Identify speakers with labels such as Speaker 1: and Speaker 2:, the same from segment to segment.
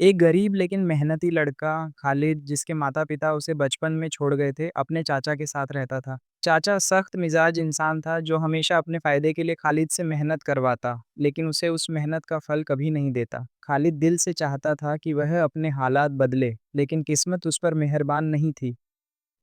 Speaker 1: एक गरीब लेकिन मेहनती लड़का खालिद, जिसके माता-पिता उसे बचपन में छोड़ गए थे, अपने चाचा के साथ रहता था। चाचा सख्त मिजाज इंसान था जो हमेशा अपने फायदे के लिए खालिद से मेहनत करवाता, लेकिन उसे उस मेहनत का फल कभी नहीं देता। खालिद दिल से चाहता था कि वह अपने हालात बदले, लेकिन किस्मत उस पर मेहरबान नहीं थी।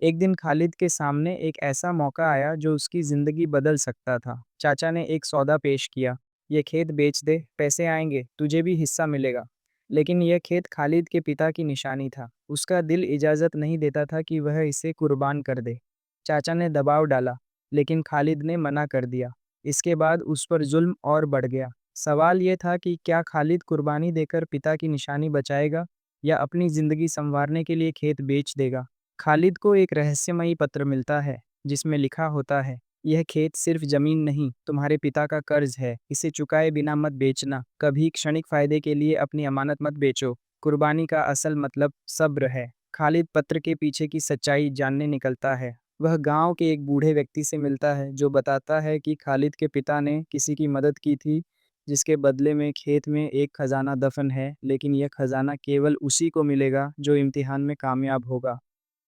Speaker 1: एक दिन खालिद के सामने एक ऐसा मौका आया जो उसकी जिंदगी बदल सकता था। चाचा ने एक सौदा पेश किया, ये खेत बेच दे, पैसे आएंगे, तुझे भी हिस्सा मिलेगा। लेकिन यह खेत खालिद के पिता की निशानी था। उसका दिल इजाज़त नहीं देता था कि वह इसे कुर्बान कर दे। चाचा ने दबाव डाला, लेकिन खालिद ने मना कर दिया। इसके बाद उस पर जुल्म और बढ़ गया। सवाल यह था कि क्या खालिद कुर्बानी देकर पिता की निशानी बचाएगा या अपनी ज़िंदगी संवारने के लिए खेत बेच देगा। खालिद को एक रहस्यमयी पत्र मिलता है, जिसमें लिखा होता है, यह खेत सिर्फ जमीन नहीं, तुम्हारे पिता का कर्ज है, इसे चुकाए बिना मत बेचना, कभी क्षणिक फायदे के लिए अपनी अमानत मत बेचो। कुर्बानी का असल मतलब सब्र है। खालिद पत्र के पीछे की सच्चाई जानने निकलता है। वह गांव के एक बूढ़े व्यक्ति से मिलता है जो बताता है कि खालिद के पिता ने किसी की मदद की थी, जिसके बदले में खेत में एक खजाना दफन है, लेकिन यह खजाना केवल उसी को मिलेगा जो इम्तिहान में कामयाब होगा।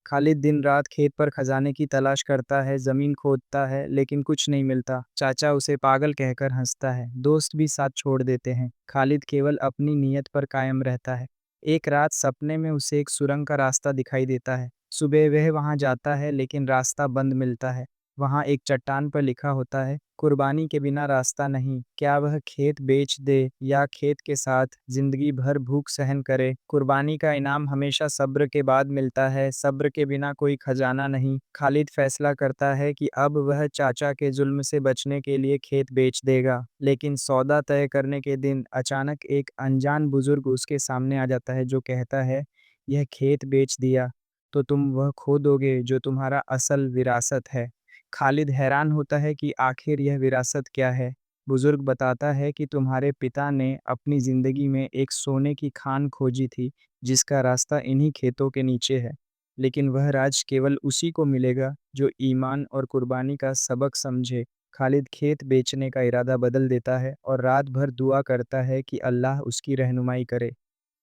Speaker 1: खालिद दिन रात खेत पर खजाने की तलाश करता है, जमीन खोदता है, लेकिन कुछ नहीं मिलता। चाचा उसे पागल कहकर हंसता है, दोस्त भी साथ छोड़ देते हैं। खालिद केवल अपनी नीयत पर कायम रहता है। एक रात सपने में उसे एक सुरंग का रास्ता दिखाई देता है। सुबह वह वहां जाता है, लेकिन रास्ता बंद मिलता है। वहां एक चट्टान पर लिखा होता है, कुर्बानी के बिना रास्ता नहीं। क्या वह खेत बेच दे या खेत के साथ जिंदगी भर भूख सहन करे? कुर्बानी का इनाम हमेशा सब्र के बाद मिलता है, सब्र के बिना कोई खजाना नहीं। खालिद फैसला करता है कि अब वह चाचा के जुल्म से बचने के लिए खेत बेच देगा, लेकिन सौदा तय करने के दिन अचानक एक अनजान बुजुर्ग उसके सामने आ जाता है जो कहता है, यह खेत बेच दिया तो तुम वह खो दोगे जो तुम्हारा असल विरासत है। खालिद हैरान होता है कि आखिर यह विरासत क्या है। बुजुर्ग बताता है कि तुम्हारे पिता ने अपनी जिंदगी में एक सोने की खान खोजी थी, जिसका रास्ता इन्हीं खेतों के नीचे है। लेकिन वह राज केवल उसी को मिलेगा जो ईमान और कुर्बानी का सबक समझे। खालिद खेत बेचने का इरादा बदल देता है और रात भर दुआ करता है कि अल्लाह उसकी रहनुमाई करे।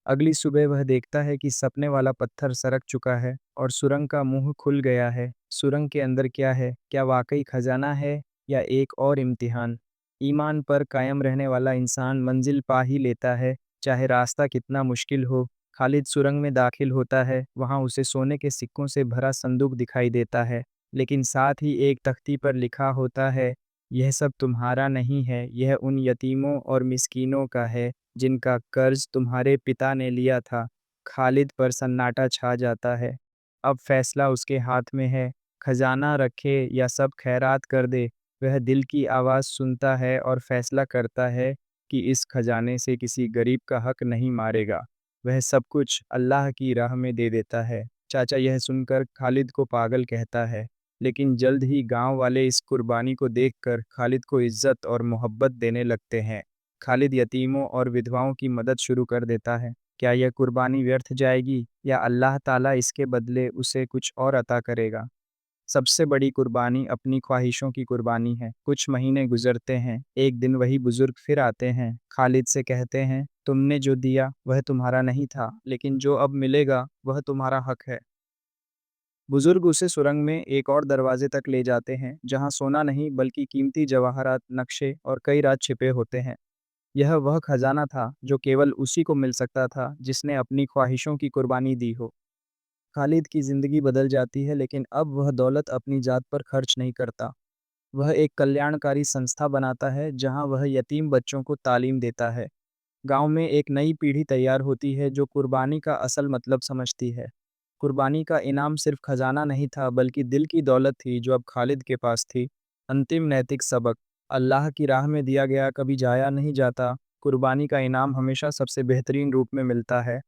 Speaker 1: अगली सुबह वह देखता है कि सपने वाला पत्थर सरक चुका है और सुरंग का मुंह खुल गया है। सुरंग के अंदर क्या है? क्या वाकई खजाना है या एक और इम्तिहान? ईमान पर कायम रहने वाला इंसान मंजिल पा ही लेता है, चाहे रास्ता कितना मुश्किल हो। खालिद सुरंग में दाखिल होता है, वहां उसे सोने के सिक्कों से भरा संदूक दिखाई देता है, लेकिन साथ ही एक तख्ती पर लिखा होता है, यह सब तुम्हारा नहीं है, यह उन यतीमों और मिस्कीनों का है जिनका कर्ज तुम्हारे पिता ने लिया था। खालिद पर सन्नाटा छा जाता है। अब फैसला उसके हाथ में है, खजाना रखे या सब खैरात कर दे। वह दिल की आवाज़ सुनता है और फैसला करता है कि इस खजाने से किसी गरीब का हक नहीं मारेगा। वह सब कुछ अल्लाह की राह में दे देता है। चाचा यह सुनकर खालिद को पागल कहता है, लेकिन जल्द ही गांव वाले इस कुर्बानी को देखकर खालिद को इज्जत और मोहब्बत देने लगते हैं। खालिद यतीमों और विधवाओं की मदद शुरू कर देता है। क्या यह कुर्बानी व्यर्थ जाएगी या अल्लाह ताला इसके बदले उसे कुछ और अता करेगा? सबसे बड़ी कुर्बानी अपनी ख्वाहिशों की कुर्बानी है। कुछ महीने गुजरते हैं, एक दिन वही बुजुर्ग फिर आते हैं। खालिद से कहते हैं, तुमने जो दिया वह तुम्हारा नहीं था, लेकिन जो अब मिलेगा वह तुम्हारा हक है। बुजुर्ग उसे सुरंग में एक और दरवाजे तक ले जाते हैं, जहां सोना नहीं बल्कि कीमती जवाहरात, नक्शे और कई राज छिपे होते हैं। यह वह खजाना था जो केवल उसी को मिल सकता था जिसने अपनी ख्वाहिशों की कुर्बानी दी हो। खालिद की जिंदगी बदल जाती है, लेकिन अब वह दौलत अपनी जात पर खर्च नहीं करता। वह एक कल्याणकारी संस्था बनाता है जहां वह यतीम बच्चों को तालीम देता है। गांव में एक नई पीढ़ी तैयार होती है जो कुर्बानी का असल मतलब समझती है। कुर्बानी का इनाम सिर्फ खजाना नहीं था, बल्कि दिल की दौलत थी जो अब खालिद के पास थी। अंतिम नैतिक सबक, अल्लाह की राह में दिया गया कभी जाया नहीं जाता। कुर्बानी का इनाम हमेशा सबसे बेहतरीन रूप में मिलता है।